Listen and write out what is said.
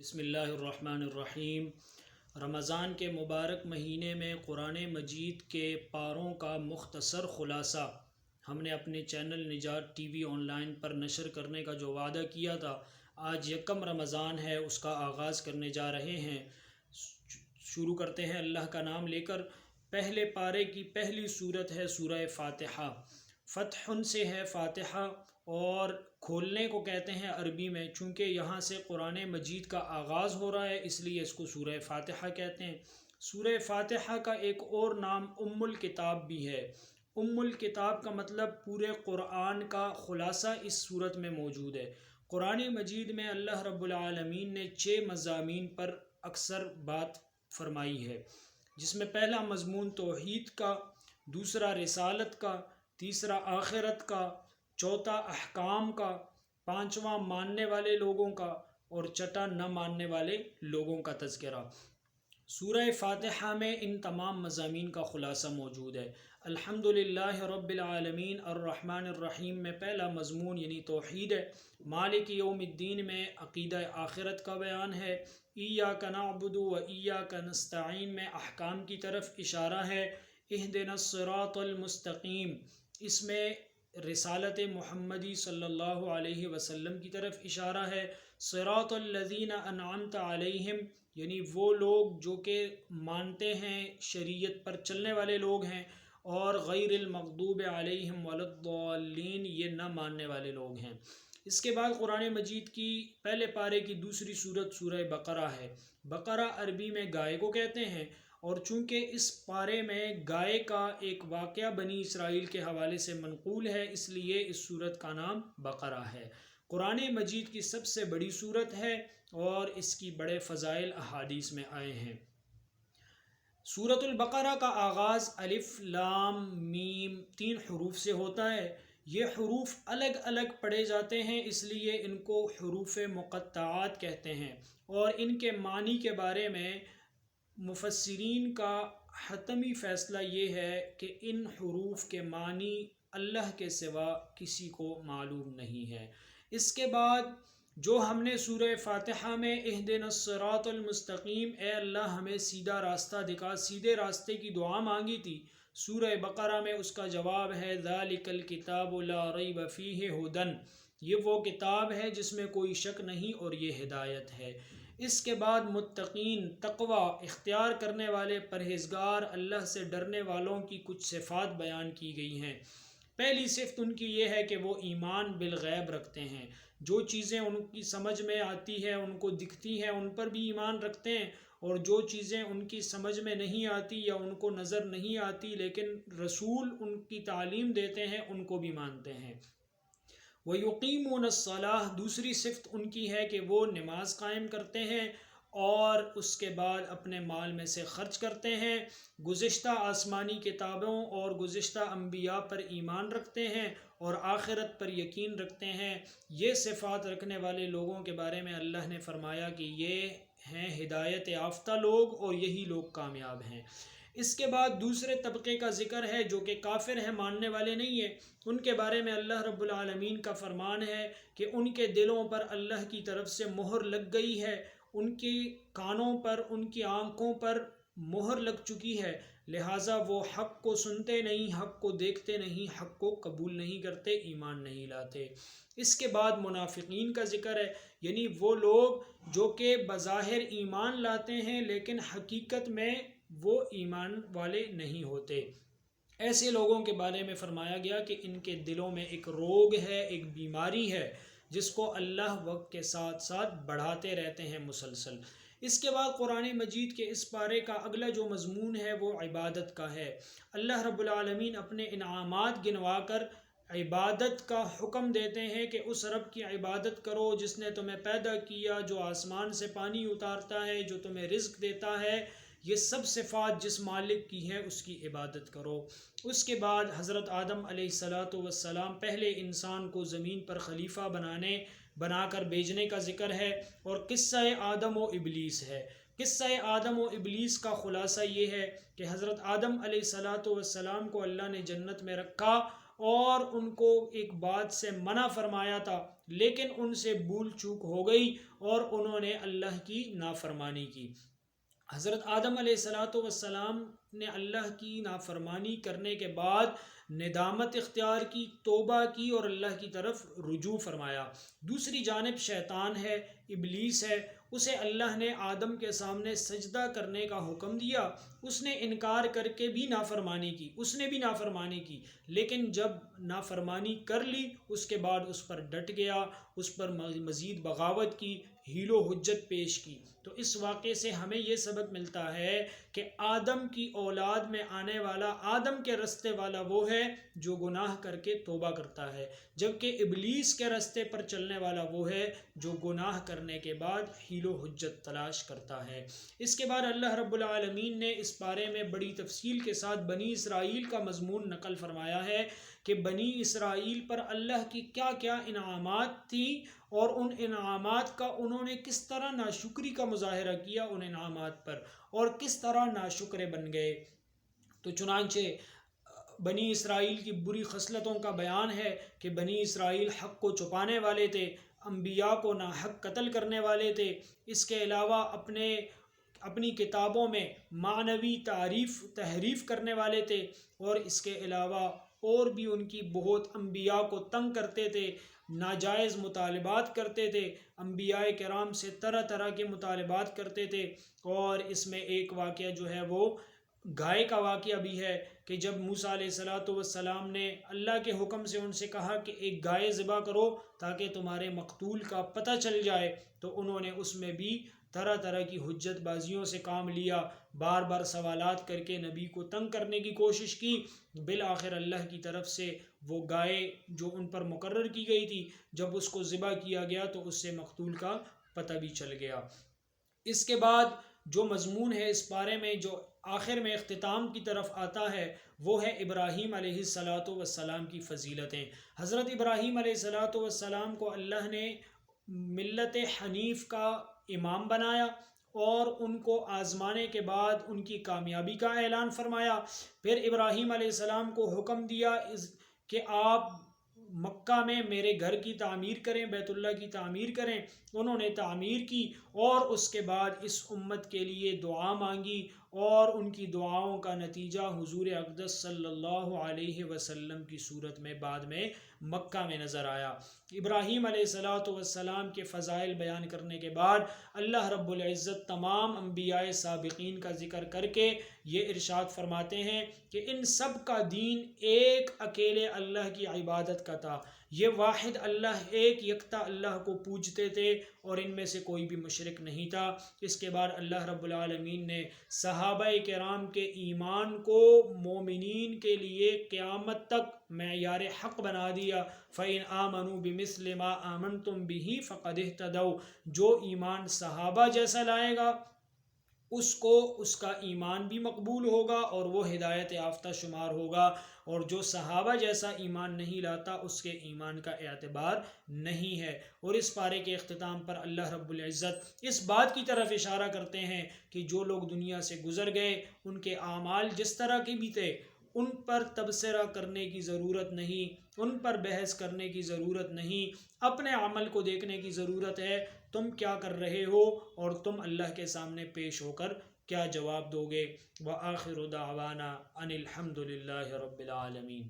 بسم اللہ الرحمن الرحیم۔ رمضان کے مبارک مہینے میں قرآن مجید کے پاروں کا مختصر خلاصہ ہم نے اپنے چینل نجات ٹی وی آن لائن پر نشر کرنے کا جو وعدہ کیا تھا، آج یکم رمضان ہے، اس کا آغاز کرنے جا رہے ہیں۔ شروع کرتے ہیں اللہ کا نام لے کر۔ پہلے پارے کی پہلی سورت ہے سورہ فاتحہ۔ فتح سے ہے فاتحہ، اور کھولنے کو کہتے ہیں عربی میں۔ چونکہ یہاں سے قرآن مجید کا آغاز ہو رہا ہے، اس لیے اس کو سورہ فاتحہ کہتے ہیں۔ سورہ فاتحہ کا ایک اور نام ام الکتاب بھی ہے۔ ام الکتاب کا مطلب پورے قرآن کا خلاصہ اس سورت میں موجود ہے۔ قرآن مجید میں اللہ رب العالمین نے 6 مضامین پر اکثر بات فرمائی ہے، جس میں پہلا مضمون توحید کا، دوسرا رسالت کا، تیسرا آخرت کا، چوتھا احکام کا، پانچواں ماننے والے لوگوں کا، اور چھٹا نہ ماننے والے لوگوں کا تذکرہ۔ سورہ فاتحہ میں ان تمام مضامین کا خلاصہ موجود ہے۔ الحمدللہ رب العالمین الرحمن الرحیم میں پہلا مضمون یعنی توحید ہے۔ مالک یوم الدین میں عقیدہ آخرت کا بیان ہے۔ ایاک نعبد و ایاک نستعین میں احکام کی طرف اشارہ ہے۔ اہدنا الصراط المستقیم، اس میں رسالت محمدی صلی اللہ علیہ وسلم کی طرف اشارہ ہے۔ صراط الذین انعمت علیہم، یعنی وہ لوگ جو کہ مانتے ہیں، شریعت پر چلنے والے لوگ ہیں، اور غیر المغضوب علیہم ولا الضالین، یہ نہ ماننے والے لوگ ہیں۔ اس کے بعد قرآن مجید کی پہلے پارے کی دوسری سورت سورہ بقرہ ہے۔ بقرہ عربی میں گائے کو کہتے ہیں، اور چونکہ اس پارے میں گائے کا ایک واقعہ بنی اسرائیل کے حوالے سے منقول ہے، اس لیے اس سورت کا نام بقرہ ہے۔ قرآن مجید کی سب سے بڑی سورت ہے، اور اس کی بڑے فضائل احادیث میں آئے ہیں۔ سورۃ البقرہ کا آغاز الف لام میم 3 حروف سے ہوتا ہے۔ یہ حروف الگ الگ پڑھے جاتے ہیں، اس لیے ان کو حروف مقطعات کہتے ہیں، اور ان کے معنی کے بارے میں مفسرین کا حتمی فیصلہ یہ ہے کہ ان حروف کے معنی اللہ کے سوا کسی کو معلوم نہیں ہے۔ اس کے بعد جو ہم نے سورہ فاتحہ میں اہدنا الصراط المستقیم، اے اللہ ہمیں سیدھا راستہ دکھا، سیدھے راستے کی دعا مانگی تھی، سورہ بقرہ میں اس کا جواب ہے ذالک الکتاب لا ریب فیہ ھدی، یہ وہ کتاب ہے جس میں کوئی شک نہیں اور یہ ہدایت ہے۔ اس کے بعد متقین، تقوی اختیار کرنے والے پرہیزگار، اللہ سے ڈرنے والوں کی کچھ صفات بیان کی گئی ہیں۔ پہلی صفت ان کی یہ ہے کہ وہ ایمان بالغیب رکھتے ہیں، جو چیزیں ان کی سمجھ میں آتی ہے، ان کو دکھتی ہیں، ان پر بھی ایمان رکھتے ہیں، اور جو چیزیں ان کی سمجھ میں نہیں آتی یا ان کو نظر نہیں آتی لیکن رسول ان کی تعلیم دیتے ہیں، ان کو بھی مانتے ہیں۔ وَيُقِيمُونَ الصَّلَاةَ، دوسری صفت ان کی ہے کہ وہ نماز قائم کرتے ہیں، اور اس کے بعد اپنے مال میں سے خرچ کرتے ہیں، گزشتہ آسمانی کتابوں اور گزشتہ انبیاء پر ایمان رکھتے ہیں، اور آخرت پر یقین رکھتے ہیں۔ یہ صفات رکھنے والے لوگوں کے بارے میں اللہ نے فرمایا کہ یہ ہیں ہدایت یافتہ لوگ، اور یہی لوگ کامیاب ہیں۔ اس کے بعد دوسرے طبقے کا ذکر ہے جو کہ کافر ہیں، ماننے والے نہیں ہیں۔ ان کے بارے میں اللہ رب العالمین کا فرمان ہے کہ ان کے دلوں پر اللہ کی طرف سے مہر لگ گئی ہے، ان کی کانوں پر، ان کی آنکھوں پر مہر لگ چکی ہے، لہٰذا وہ حق کو سنتے نہیں، حق کو دیکھتے نہیں، حق کو قبول نہیں کرتے، ایمان نہیں لاتے۔ اس کے بعد منافقین کا ذکر ہے، یعنی وہ لوگ جو کہ بظاہر ایمان لاتے ہیں لیکن حقیقت میں وہ ایمان والے نہیں ہوتے۔ ایسے لوگوں کے بارے میں فرمایا گیا کہ ان کے دلوں میں ایک روگ ہے، ایک بیماری ہے، جس کو اللہ وقت کے ساتھ ساتھ بڑھاتے رہتے ہیں مسلسل۔ اس کے بعد قرآن مجید کے اس پارے کا اگلا جو مضمون ہے وہ عبادت کا ہے۔ اللہ رب العالمین اپنے انعامات گنوا کر عبادت کا حکم دیتے ہیں کہ اس رب کی عبادت کرو جس نے تمہیں پیدا کیا، جو آسمان سے پانی اتارتا ہے، جو تمہیں رزق دیتا ہے، یہ سب صفات جس مالک کی ہیں اس کی عبادت کرو۔ اس کے بعد حضرت آدم علیہ السلام پہلے انسان کو زمین پر خلیفہ بنا کر بھیجنے کا ذکر ہے، اور قصہ آدم و ابلیس ہے۔ قصہ آدم و ابلیس کا خلاصہ یہ ہے کہ حضرت آدم علیہ السلام کو اللہ نے جنت میں رکھا، اور ان کو ایک بات سے منع فرمایا تھا، لیکن ان سے بھول چوک ہو گئی اور انہوں نے اللہ کی نافرمانی کی۔ حضرت آدم علیہ السلام نے اللہ کی نافرمانی کرنے کے بعد ندامت اختیار کی، توبہ کی اور اللہ کی طرف رجوع فرمایا۔ دوسری جانب شیطان ہے، ابلیس ہے، اسے اللہ نے آدم کے سامنے سجدہ کرنے کا حکم دیا، اس نے انکار کر کے بھی نافرمانی کی، اس نے بھی نافرمانی کی، لیکن جب نافرمانی کر لی اس کے بعد اس پر ڈٹ گیا، اس پر مزید بغاوت کی، حیل و حجت پیش کی۔ تو اس واقعے سے ہمیں یہ سبق ملتا ہے کہ آدم کی اولاد میں آنے والا، آدم کے رستے والا وہ ہے جو گناہ کر کے توبہ کرتا ہے، جبکہ ابلیس کے رستے پر چلنے والا وہ ہے جو گناہ کرنے کے بعد حیل و حجت تلاش کرتا ہے۔ اس کے بعد اللہ رب العالمین نے اس بارے میں بڑی تفصیل کے ساتھ بنی اسرائیل کا مضمون نقل فرمایا ہے کہ بنی اسرائیل پر اللہ کی کیا کیا انعامات تھی اور ان انعامات کا انہوں نے کس طرح ناشکری کا مظاہرہ کیا ان انعامات پر، اور کس طرح ناشکرے بن گئے۔ تو چنانچہ بنی اسرائیل کی بری خصلتوں کا بیان ہے کہ بنی اسرائیل حق کو چھپانے والے تھے، انبیاء کو ناحق قتل کرنے والے تھے، اس کے علاوہ اپنی کتابوں میں معنوی تحریف کرنے والے تھے، اور اس کے علاوہ اور بھی ان کی بہت انبیاء کو تنگ کرتے تھے، ناجائز مطالبات کرتے تھے، انبیاء کرام سے طرح طرح کے مطالبات کرتے تھے۔ اور اس میں ایک واقعہ جو ہے وہ گائے کا واقعہ بھی ہے کہ جب موسیٰ علیہ السلام نے اللہ کے حکم سے ان سے کہا کہ ایک گائے ذبح کرو تاکہ تمہارے مقتول کا پتہ چل جائے، تو انہوں نے اس میں بھی طرح طرح کی حجت بازیوں سے کام لیا، بار بار سوالات کر کے نبی کو تنگ کرنے کی کوشش کی۔ بالآخر اللہ کی طرف سے وہ گائے جو ان پر مقرر کی گئی تھی، جب اس کو ذبح کیا گیا تو اس سے مقتول کا پتہ بھی چل گیا۔ اس کے بعد جو مضمون ہے اس بارے میں جو آخر میں اختتام کی طرف آتا ہے وہ ہے ابراہیم علیہ السلام کی فضیلتیں۔ حضرت ابراہیم علیہ السلام کو اللہ نے ملت حنیف کا امام بنایا اور ان کو آزمانے کے بعد ان کی کامیابی کا اعلان فرمایا۔ پھر ابراہیم علیہ السلام کو حکم دیا کہ آپ مکہ میں میرے گھر کی تعمیر کریں، بیت اللہ کی تعمیر کریں۔ انہوں نے تعمیر کی اور اس کے بعد اس امت کے لیے دعا مانگی، اور ان کی دعاؤں کا نتیجہ حضور اقدس صلی اللہ علیہ وسلم کی صورت میں بعد میں مکہ میں نظر آیا۔ ابراہیم علیہ السلام کے فضائل بیان کرنے کے بعد اللہ رب العزت تمام انبیاء سابقین کا ذکر کر کے یہ ارشاد فرماتے ہیں کہ ان سب کا دین ایک اکیلے اللہ کی عبادت کا تھا، یہ واحد اللہ، ایک یکتا اللہ کو پوجتے تھے اور ان میں سے کوئی بھی مشرک نہیں تھا۔ اس کے بعد اللہ رب العالمین نے صحابہ کرام کے ایمان کو مومنین کے لیے قیامت تک معیار حق بنا دیا۔ فَإِنْ آمَنُوا بِمِثْلِ مَا آمَنْتُمْ بِهِ فَقَدِ اهْتَدَوْا، جو ایمان صحابہ جیسا لائے گا اس کو اس کا ایمان بھی مقبول ہوگا اور وہ ہدایت یافتہ شمار ہوگا، اور جو صحابہ جیسا ایمان نہیں لاتا اس کے ایمان کا اعتبار نہیں ہے۔ اور اس پارے کے اختتام پر اللہ رب العزت اس بات کی طرف اشارہ کرتے ہیں کہ جو لوگ دنیا سے گزر گئے ان کے اعمال جس طرح کے بھی تھے ان پر تبصرہ کرنے کی ضرورت نہیں، ان پر بحث کرنے کی ضرورت نہیں، اپنے عمل کو دیکھنے کی ضرورت ہے، تم کیا کر رہے ہو اور تم اللہ کے سامنے پیش ہو کر کیا جواب دو گے۔ وآخر دعوانا ان الحمد للہ رب العالمین۔